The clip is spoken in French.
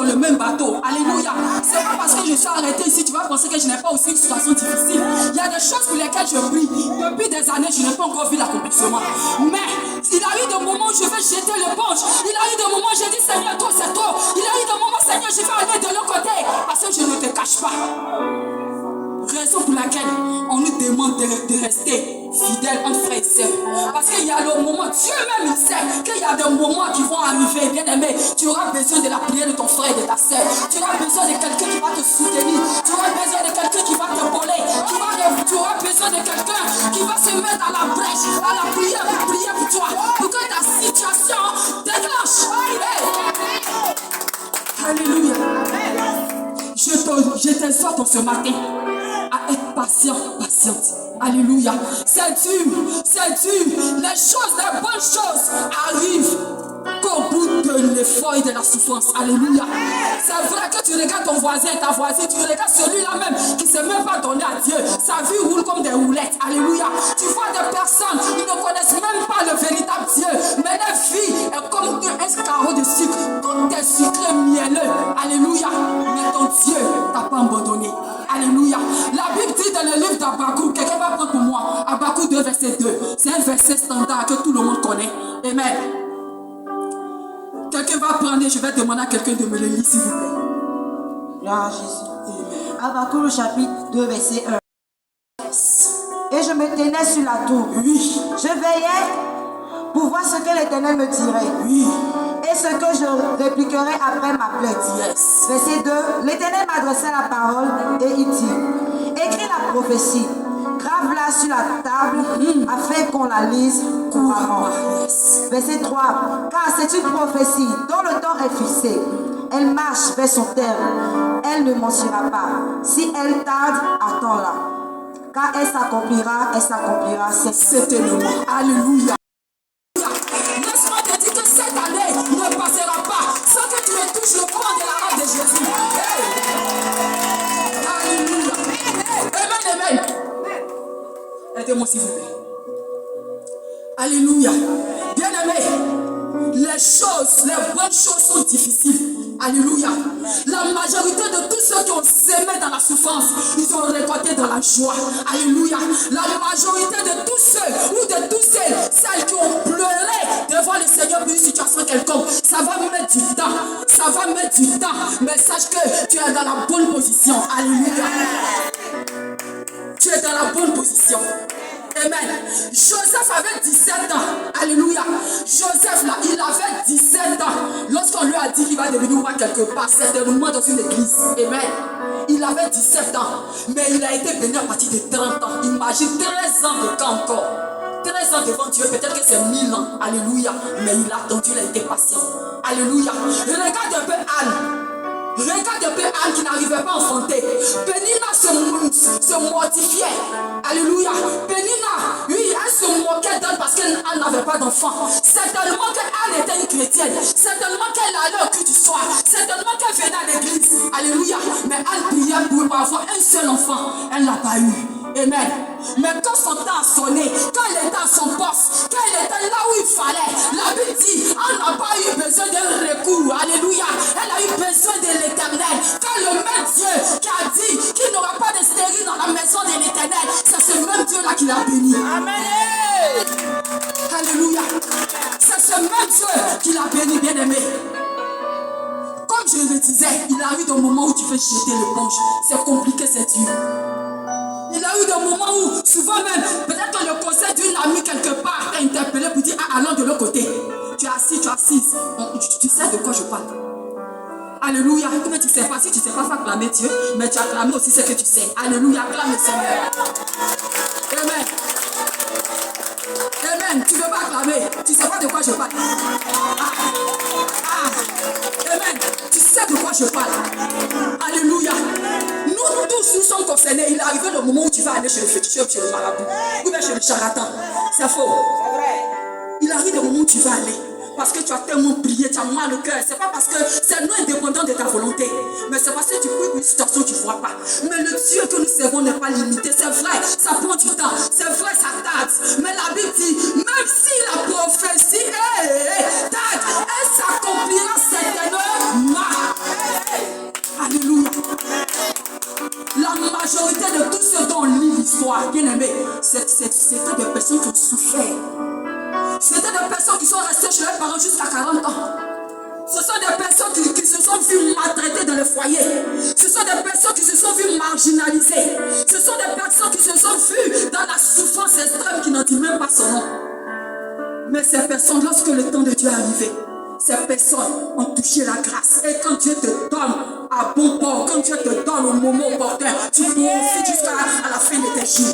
le même bateau. Alléluia. C'est pas parce que je suis arrêté ici, tu vas penser que je n'ai pas aussi une situation difficile. Il y a des choses pour lesquelles je prie. Depuis des années, je n'ai pas encore vu l'accomplissement. Mais il a eu des moments où je vais jeter l'éponge. Il a eu des moments où j'ai dit Seigneur, toi c'est trop. Il a eu des moments, Seigneur, je vais aller de l'autre côté. Parce que je ne te cache pas. Raison pour laquelle on nous demande de rester fidèles entre frères et sœurs. Parce qu'il y a le moment, Dieu même il sait qu'il y a des moments qui vont arriver, bien aimé. Tu auras besoin de la prière de ton frère et de ta sœur. Tu auras besoin de quelqu'un qui va te soutenir. Tu auras besoin de quelqu'un qui va t'épauler. Tu auras besoin de quelqu'un qui va se mettre à la brèche, à la prière pour prier pour toi. Pour que ta situation déclenche. Hey. Alléluia. Je t'exhorte ce matin à être patient, patiente. Alléluia. C'est dur, c'est dur. Les choses, les bonnes choses arrivent qu'au bout de l'effort et de la souffrance. Alléluia. C'est vrai que tu regardes ton voisin et ta voisine, tu regardes celui-là même qui ne s'est même pas donné à Dieu. Sa vie roule comme des roulettes. Alléluia. Tu vois des personnes qui ne connaissent même pas le véritable Dieu. Mais leur vie est comme un carreau de sucre. Tout est sucré mielleux. Alléluia. Mais ton Dieu ne t'a pas abandonné. Alléluia. La Bible dit dans le livre d'Habakkuk, quelqu'un va prendre pour moi, Habakkuk 2, verset 2. C'est un verset standard que tout le monde connaît. Amen. Quelqu'un va prendre et je vais demander à quelqu'un de me le lire, s'il vous plaît. Gloire à Jésus. Habakkuk chapitre 2, verset 1. Et je me tenais sur la tour. Oui. Je veillais pour voir ce que l'Éternel me dirait. Oui. Et ce que je répliquerai après ma plainte. Yes. Verset 2. L'Éternel m'adressait la parole et il dit, écris la prophétie, grave-la sur la table afin qu'on la lise couramment. Yes. Verset 3. Car c'est une prophétie dont le temps est fixé. Elle marche vers son terme. Elle ne mentira pas. Si elle tarde, attends-la. Car elle s'accomplira certainement. Alléluia. Laisse-moi te dire que cette année ne passera pas sans que tu ne touches le point de la main de Jésus. Hey. Alléluia. Amen, amen. Aidez-moi s'il vous plaît. Alléluia. Bien aimé, les bonnes choses sont difficiles. Alléluia. La majorité de tous ceux qui ont sémé dans la souffrance, ils ont récolté dans la joie. Alléluia. La majorité de tous ceux ou de tous celles qui ont pleuré devant le Seigneur pour une situation quelconque, ça va mettre du temps. Ça va mettre du temps. Mais sache que tu es dans la bonne position. Alléluia. Tu es dans la bonne position. Amen. Joseph avait 17 ans. Alléluia. Joseph, là, il avait 17 ans. Lorsqu'on lui a dit qu'il va devenir roi quelque part, certainement dans une église. Amen. Il avait 17 ans. Mais il a été béni à partir de 30 ans. Imagine 13 ans de camp encore. 13 ans devant Dieu, peut-être que c'est 1000 ans. Alléluia. Mais il a attendu, il a été patient. Alléluia. Regarde un peu Anne. Regarde un peu Anne qui n'arrivait pas à enfanter. Pénina se mortifiait. Alléluia. Pénina, oui, elle se moquait d'elle parce qu'elle n'avait pas d'enfant. Certainement qu'Anne était une chrétienne. Certainement qu'elle allait au culte du soir. Certainement qu'elle venait à l'église. Alléluia. Mais Anne priait pour avoir un seul enfant. Elle n'a pas eu. Amen. Mais quand son temps a sonné, quand elle était à son poste, quand elle était là où il fallait, la Bible dit, elle n'a pas eu besoin d'un recours. Alléluia. Elle a eu besoin de l'Éternel. Quand le même Dieu qui a dit qu'il n'aura pas de stérile dans la maison de l'Éternel, c'est ce même Dieu là qui l'a béni. Amen. Alléluia. C'est ce même Dieu qui l'a béni, bien aimé. Comme je le disais, il arrive un moment où tu fais jeter l'éponge. C'est compliqué, c'est dur. Il a eu des moments où, souvent même, peut-être que le conseil d'une amie quelque part t'a interpellé pour dire, ah, allons de l'autre côté. Tu es assis, tu es assise. Tu sais de quoi je parle. Alléluia. Mais tu ne sais pas, si tu ne sais pas, faut acclamer Dieu, mais tu acclames aussi ce que tu sais. Alléluia, acclame le Seigneur. Amen. Amen. Tu ne veux pas acclamer. Tu ne sais pas de quoi je parle. Amen. Tu sais de quoi je parle. Alléluia. Nous tous nous sommes concernés. Il est arrivé le moment où tu vas aller chez le féticheur, chez le marabout, ou bien chez le charlatan. C'est faux. C'est vrai. Il arrive le moment où tu vas aller. Parce que tu as tellement prié, tu as mal au cœur. C'est pas parce que c'est non indépendant de ta volonté. Mais c'est parce que tu pries pour une situation que tu ne vois pas. Mais le Dieu que nous servons n'est pas limité. C'est vrai, ça prend du temps. C'est vrai, ça tarde. Mais la Bible dit, même si la prophétie tarde, elle s'accomplira certainement. souffert. C'était des personnes qui sont restées chez leurs parents jusqu'à 40 ans. Ce sont des personnes qui se sont vues maltraitées dans le foyer. Ce sont des personnes qui se sont vues marginalisées. Ce sont des personnes qui se sont vues dans la souffrance extrême qui n'en dit même pas son nom. Mais ces personnes, lorsque le temps de Dieu est arrivé, ces personnes ont touché la grâce. Et quand Dieu te donne à bon port, quand Dieu te donne au moment opportun, tu profites jusqu'à la fin de tes jours.